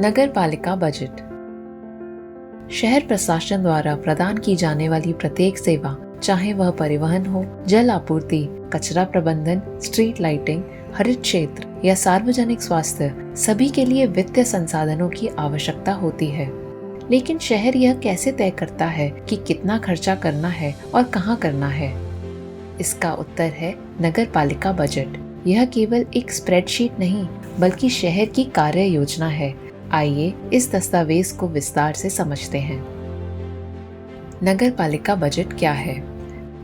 नगर पालिका बजट शहर प्रशासन द्वारा प्रदान की जाने वाली प्रत्येक सेवा, चाहे वह परिवहन हो, जल आपूर्ति, कचरा प्रबंधन, स्ट्रीट लाइटिंग, हरित क्षेत्र या सार्वजनिक स्वास्थ्य, सभी के लिए वित्तीय संसाधनों की आवश्यकता होती है। लेकिन शहर यह कैसे तय करता है कि कितना खर्चा करना है और कहाँ करना है? इसका उत्तर है नगर पालिका बजट। यह केवल एक स्प्रेडशीट नहीं, बल्कि शहर की कार्य योजना है। आइए इस दस्तावेज को विस्तार से समझते हैं। नगर पालिका बजट क्या है?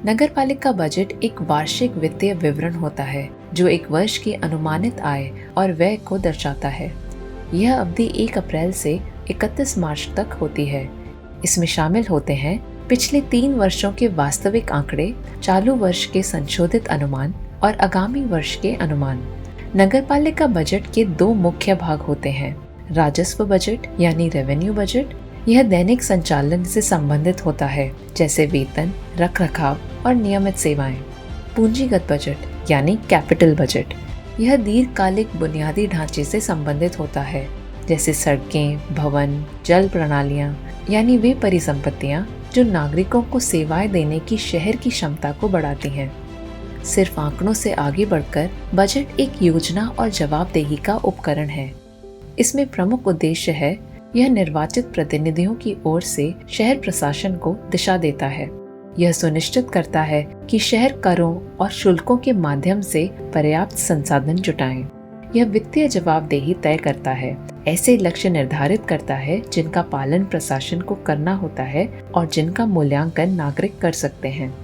नगर पालिका बजट एक वार्षिक वित्तीय विवरण होता है जो एक वर्ष की अनुमानित आय और व्यय को दर्शाता है। यह अवधि 1 अप्रैल से 31 मार्च तक होती है। इसमें शामिल होते हैं पिछले 3 वर्षों के वास्तविक आंकड़े, चालू वर्ष के संशोधित अनुमान और आगामी वर्ष के अनुमान। नगरपालिका बजट के 2 मुख्य भाग होते हैं। राजस्व बजट यानी रेवेन्यू बजट, यह दैनिक संचालन से संबंधित होता है, जैसे वेतन, रखरखाव और नियमित सेवाएं। पूंजीगत बजट यानी कैपिटल बजट, यह दीर्घकालिक बुनियादी ढांचे से संबंधित होता है, जैसे सड़कें, भवन, जल प्रणालियां, यानी वे परिसंपत्तियां जो नागरिकों को सेवाएं देने की शहर की क्षमता को बढ़ाती हैं। सिर्फ आंकड़ों से आगे बढ़कर बजट एक योजना और जवाबदेही का उपकरण है। इसमें प्रमुख उद्देश्य है, यह निर्वाचित प्रतिनिधियों की ओर से शहर प्रशासन को दिशा देता है। यह सुनिश्चित करता है कि शहर करों और शुल्कों के माध्यम से पर्याप्त संसाधन जुटाएं। यह वित्तीय जवाबदेही तय करता है, ऐसे लक्ष्य निर्धारित करता है जिनका पालन प्रशासन को करना होता है और जिनका मूल्यांकन नागरिक कर सकते हैं।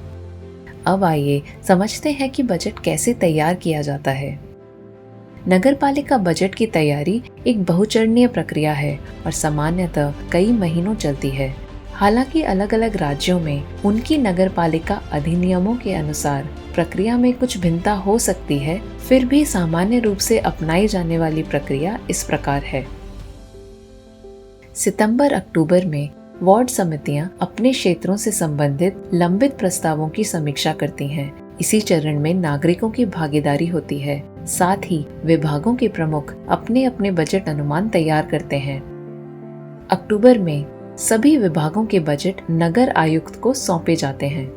अब आइए समझते हैं कि बजट कैसे तैयार किया जाता है। नगरपालिका बजट की तैयारी एक बहुचरणीय प्रक्रिया है और सामान्यतः कई महीनों चलती है। हालांकि अलग अलग राज्यों में उनकी नगरपालिका अधिनियमों के अनुसार प्रक्रिया में कुछ भिन्नता हो सकती है, फिर भी सामान्य रूप से अपनाई जाने वाली प्रक्रिया इस प्रकार है। सितंबर-अक्टूबर में वार्ड समितियां अपने क्षेत्रों से संबंधित लंबित प्रस्तावों की समीक्षा करती हैं। इसी चरण में नागरिकों की भागीदारी होती है। साथ ही विभागों के प्रमुख अपने अपने बजट अनुमान तैयार करते हैं। अक्टूबर में सभी विभागों के बजट नगर आयुक्त को सौंपे जाते हैं।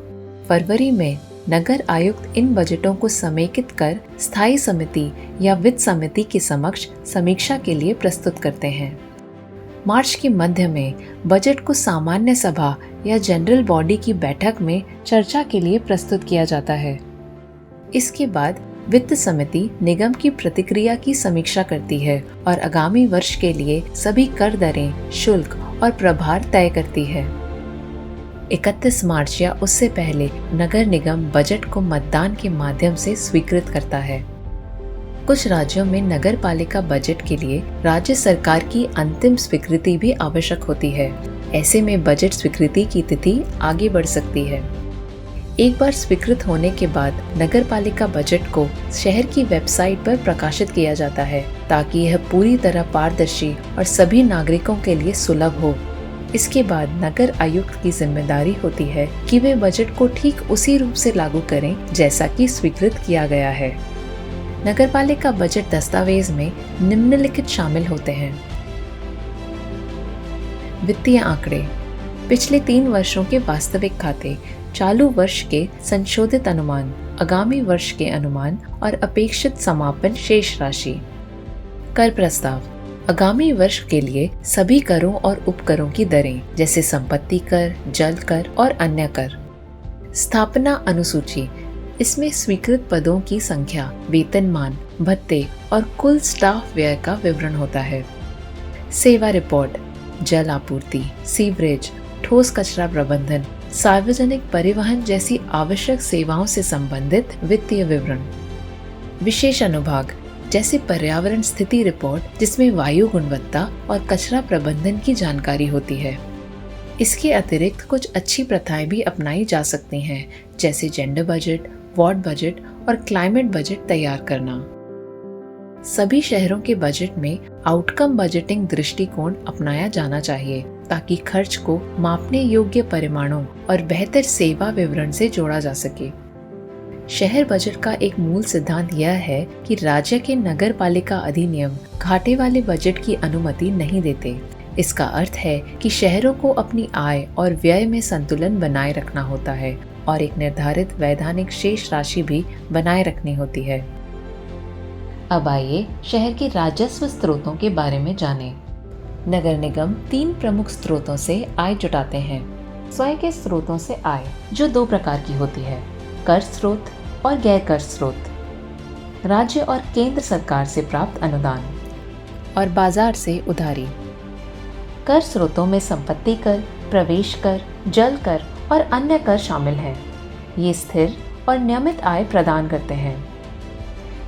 फरवरी में नगर आयुक्त इन बजटों को समेकित कर स्थायी समिति या वित्त समिति के समक्ष समीक्षा के लिए प्रस्तुत करते हैं। मार्च के मध्य में बजट को सामान्य सभा या जनरल बॉडी की बैठक में चर्चा के लिए प्रस्तुत किया जाता है। इसके बाद वित्त समिति निगम की प्रतिक्रिया की समीक्षा करती है और आगामी वर्ष के लिए सभी कर दरें, शुल्क और प्रभार तय करती है। 31 मार्च या उससे पहले नगर निगम बजट को मतदान के माध्यम से स्वीकृत करता है। कुछ राज्यों में नगर पालिका बजट के लिए राज्य सरकार की अंतिम स्वीकृति भी आवश्यक होती है। ऐसे में बजट स्वीकृति की तिथि आगे बढ़ सकती है। एक बार स्वीकृत होने के बाद नगर पालिका बजट को शहर की वेबसाइट पर प्रकाशित किया जाता है, ताकि यह पूरी तरह पारदर्शी और सभी नागरिकों के लिए सुलभ हो। इसके बाद नगर आयुक्त की जिम्मेदारी होती है कि वे बजट को ठीक उसी रूप से लागू करें जैसा कि स्वीकृत किया गया है। नगरपालिका बजट दस्तावेज में निम्नलिखित शामिल होते हैं। वित्तीय आंकड़े, पिछले 3 वर्षों के वास्तविक खाते, चालू वर्ष के संशोधित अनुमान, आगामी वर्ष के अनुमान और अपेक्षित समापन शेष राशि। कर प्रस्ताव, आगामी वर्ष के लिए सभी करों और उपकरों की दरें, जैसे संपत्ति कर, जल कर और अन्य कर। स्थापना अनुसूची, इसमें स्वीकृत पदों की संख्या, वेतनमान, भत्ते और कुल स्टाफ व्यय का विवरण होता है। सेवा रिपोर्ट, जल आपूर्ति, सीवरेज, ठोस कचरा प्रबंधन, सार्वजनिक परिवहन जैसी आवश्यक सेवाओं से संबंधित वित्तीय विवरण। विशेष अनुभाग, जैसे पर्यावरण स्थिति रिपोर्ट, जिसमें वायु गुणवत्ता और कचरा प्रबंधन की जानकारी होती है। इसके अतिरिक्त कुछ अच्छी प्रथाएं भी अपनाई जा सकती हैं, जैसे जेंडर बजट, वार्ड बजट और क्लाइमेट बजट तैयार करना। सभी शहरों के बजट में आउटकम बजटिंग दृष्टिकोण अपनाया जाना चाहिए, ताकि खर्च को मापने योग्य परिमाणों और बेहतर सेवा विवरण से जोड़ा जा सके। शहर बजट का एक मूल सिद्धांत यह है कि राज्य के नगर पालिका अधिनियम घाटे वाले बजट की अनुमति नहीं देते। इसका अर्थ है कि शहरों को अपनी आय और व्यय में संतुलन बनाए रखना होता है और एक निर्धारित वैधानिक शेष राशि भी बनाए रखनी होती है। अब आइए शहर के राजस्व स्रोतों के बारे में जानें। नगर निगम 3 प्रमुख स्रोतों से आय जुटाते हैं। स्वयं के स्रोतों से आय, जो 2 प्रकार की होती है, कर स्रोत और गैर कर स्रोत। राज्य और केंद्र सरकार से प्राप्त अनुदान और बाजार से उधारी। कर स्रोतों में संपत्ति कर, प्रवेश कर, जल कर और अन्य कर शामिल हैं। ये स्थिर और नियमित आय प्रदान करते हैं।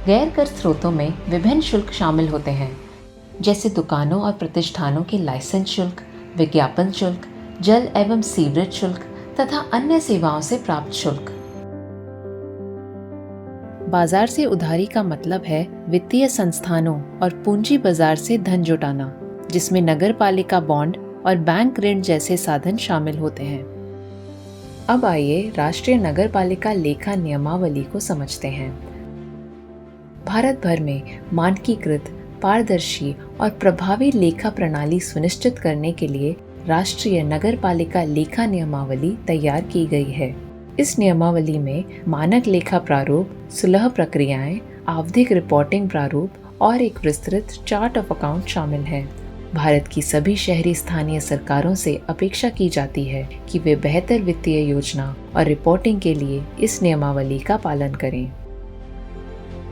गैर कर स्रोतों में विभिन्न शुल्क शामिल होते हैं, जैसे दुकानों और प्रतिष्ठानों के लाइसेंस शुल्क, विज्ञापन शुल्क, जल एवं सीवरेज शुल्क तथा अन्य सेवाओं से प्राप्त शुल्क। बाजार से उधारी का मतलब है वित्तीय संस्थानों और पूंजी बाजार से धन जुटाना, जिसमें नगर पालिका बॉन्ड और बैंक ऋण जैसे साधन शामिल होते हैं। अब आइए राष्ट्रीय नगर पालिका लेखा नियमावली को समझते हैं। भारत भर में मानकीकृत, पारदर्शी और प्रभावी लेखा प्रणाली सुनिश्चित करने के लिए राष्ट्रीय नगर पालिका लेखा नियमावली तैयार की गई है। इस नियमावली में मानक लेखा प्रारूप, सुलह प्रक्रियाएं, आवधिक रिपोर्टिंग प्रारूप और एक विस्तृत चार्ट ऑफ अकाउंट शामिल है। भारत की सभी शहरी स्थानीय सरकारों से अपेक्षा की जाती है कि वे बेहतर वित्तीय योजना और रिपोर्टिंग के लिए इस नियमावली का पालन करें।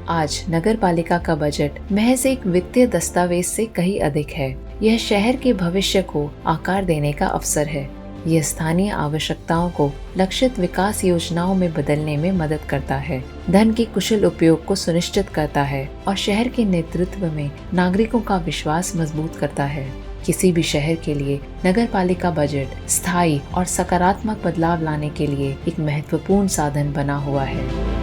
आज नगर पालिका का बजट महज एक वित्तीय दस्तावेज से कहीं अधिक है। यह शहर के भविष्य को आकार देने का अवसर है। यह स्थानीय आवश्यकताओं को लक्षित विकास योजनाओं में बदलने में मदद करता है, धन के कुशल उपयोग को सुनिश्चित करता है और शहर के नेतृत्व में नागरिकों का विश्वास मजबूत करता है। किसी भी शहर के लिए नगर पालिका बजट स्थायी और सकारात्मक बदलाव लाने के लिए एक महत्वपूर्ण साधन बना हुआ है।